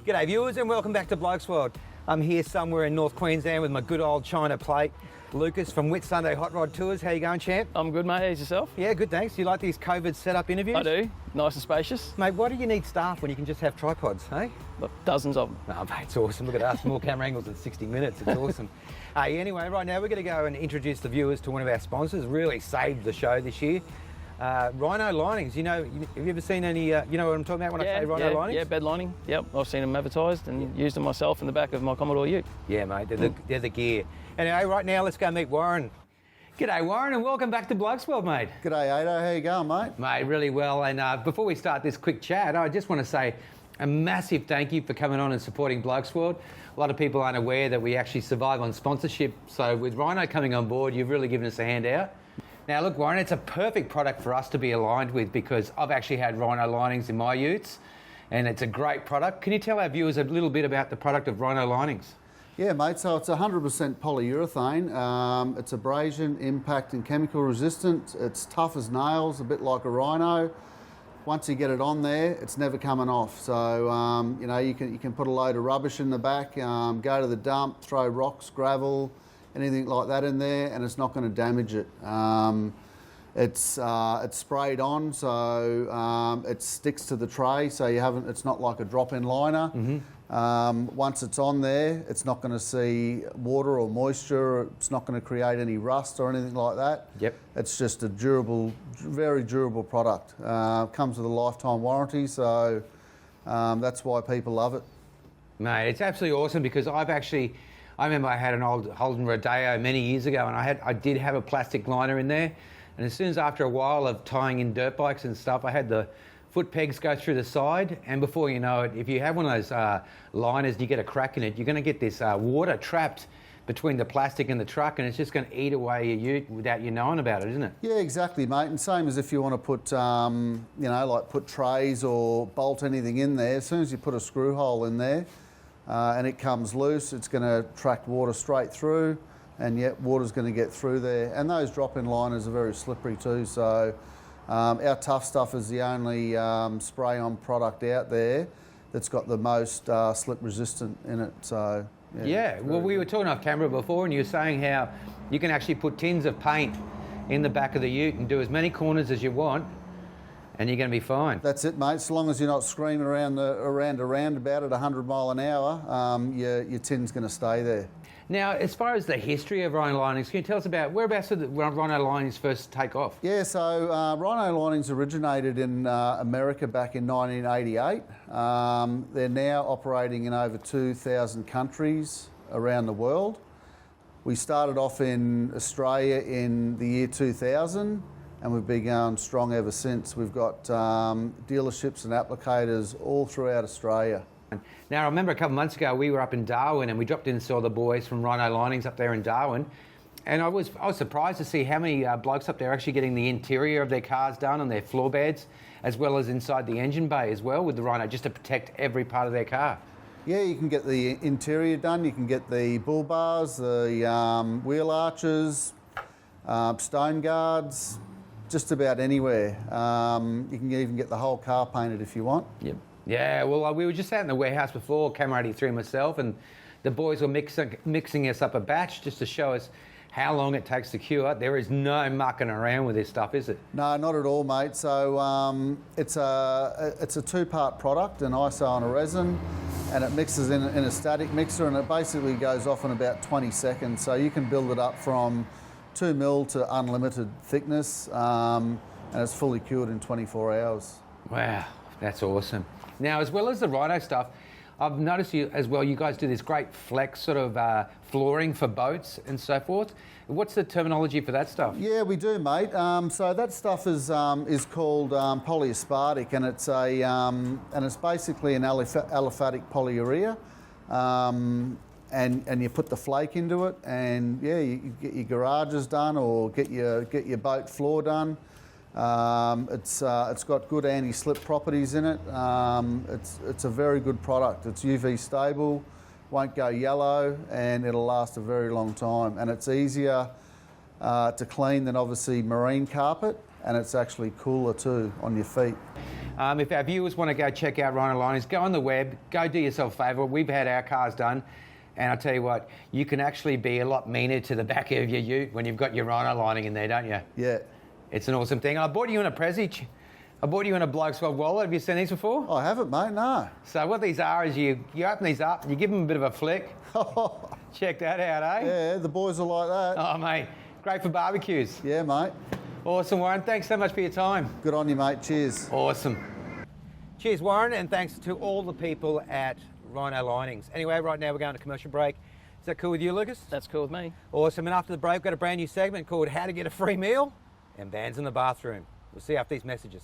G'day viewers and welcome back to Blokesworld. I'm here somewhere in North Queensland with my good old China plate. Lucas from Whit Sunday Hot Rod Tours. How you going, champ? I'm good, mate. How's yourself? Yeah, good, thanks. You like these COVID setup interviews? I do. Nice and spacious. Mate, why do you need staff when you can just have tripods, hey? Look, dozens of them. Oh, mate, it's awesome. Look at us, more camera angles in 60 minutes. It's awesome. Hey, anyway, right now we're going to go and introduce the viewers to one of our sponsors. Really saved the show this year. Rhino Linings. You know, have you ever seen any, you know what I'm talking about when I say Rhino Linings? Yeah, bed lining. Yep, I've seen them advertised and used them myself in the back of my Commodore Ute. Yeah, mate, they're the gear. Anyway, right now let's go meet Warren. G'day, Warren, and welcome back to Blokesworld, mate. G'day, Ado. How you going, mate? Mate, really well. And before we start this quick chat, I just want to say a massive thank you for coming on and supporting Blokesworld. A lot of people aren't aware that we actually survive on sponsorship. So with Rhino coming on board, you've really given us a hand out. Now, look, Warren, it's a perfect product for us to be aligned with because I've actually had Rhino Linings in my utes, and it's a great product. Can you tell our viewers a little bit about the product of Rhino Linings? Yeah, mate, so it's 100% polyurethane. It's abrasion, impact and chemical resistant. It's tough as nails, a bit like a Rhino. Once you get it on there, it's never coming off. So, you know, you can put a load of rubbish in the back, go to the dump, throw rocks, gravel, anything like that in there, and it's not going to damage it. It's sprayed on, so it sticks to the tray, so it's not like a drop-in liner. Once it's on there, it's not going to see water or moisture. It's not going to create any rust or anything like that. Yep. It's just a durable, very durable product. Comes with a lifetime warranty, so that's why people love it. Mate, it's absolutely awesome because I remember I had an old Holden Rodeo many years ago, and I did have a plastic liner in there. And as soon as after a while of tying in dirt bikes and stuff, I had the foot pegs go through the side, and before you know it, if you have one of those liners and you get a crack in it, you're going to get this water trapped between the plastic and the truck, and it's just going to eat away your ute without you knowing about it, isn't it? Yeah, exactly, mate. And same as if you want to put, you know, like put trays or bolt anything in there. As soon as you put a screw hole in there and it comes loose, it's going to track water straight through, and yet water's going to get through there. And those drop-in liners are very slippery too, so our Tough Stuff is the only spray-on product out there that's got the most slip resistant in it. So yeah. Well, we were talking off camera before, and you were saying how you can actually put tins of paint in the back of the ute and do as many corners as you want, and you're going to be fine. That's it, mate. So long as you're not screaming around a roundabout at 100 mile an hour, your tin's going to stay there. Now, as far as the history of Rhino Linings, can you tell us about whereabouts did Rhino Linings first take off? Yeah, so Rhino Linings originated in America back in 1988. They're now operating in over 2,000 countries around the world. We started off in Australia in the year 2000, and we've been going strong ever since. We've got dealerships and applicators all throughout Australia. Now, I remember a couple of months ago we were up in Darwin and we dropped in and saw the boys from Rhino Linings up there in Darwin, and I was surprised to see how many blokes up there actually getting the interior of their cars done on their floor beds, as well as inside the engine bay as well with the Rhino, just to protect every part of their car. Yeah, you can get the interior done, you can get the bull bars, the wheel arches, stone guards, just about anywhere. You can even get the whole car painted if you want. Yep. Yeah, well, we were just out in the warehouse before, Camera 83 and myself, and the boys were mixing us up a batch just to show us how long it takes to cure. There is no mucking around with this stuff, is it? No, not at all, mate. So it's a two-part product, an ISO and a resin, and it mixes in a static mixer, and it basically goes off in about 20 seconds. So you can build it up from 2 mil to unlimited thickness, and it's fully cured in 24 hours. Wow, that's awesome. Now, as well as the Rhino stuff, I've noticed you as well, you guys do this great flex sort of flooring for boats and so forth. What's the terminology for that stuff? Yeah, we do, mate. So that stuff is called polyaspartic, and it's basically an aliphatic polyurea. And you put the flake into it, and yeah, you get your garages done or get your boat floor done. It's got good anti-slip properties in it. It's a very good product. It's UV stable, won't go yellow, and it'll last a very long time. And it's easier to clean than obviously marine carpet. and it's actually cooler too on your feet. If our viewers want to go check out Rhino Linings, go on the web, go do yourself a favour. We've had our cars done, and I'll tell you what, you can actually be a lot meaner to the back of your ute when you've got your Rhino lining in there, don't you? Yeah. It's an awesome thing. I bought you in a Prezi. I bought you in a Blokesworld wallet. Have you seen these before? I haven't, mate, no. So what these are is you open these up, you give them a bit of a flick. Check that out, eh? Yeah, the boys are like that. Oh, mate, great for barbecues. Yeah, mate. Awesome, Warren. Thanks so much for your time. Good on you, mate. Cheers. Awesome. Cheers, Warren, and thanks to all the people at Rhino Linings. Anyway, right now we're going to commercial break. Is that cool with you, Lucas? That's cool with me. Awesome. And after the break, we've got a brand new segment called How to Get a Free Meal and Vans in the Bathroom. We'll see you after these messages.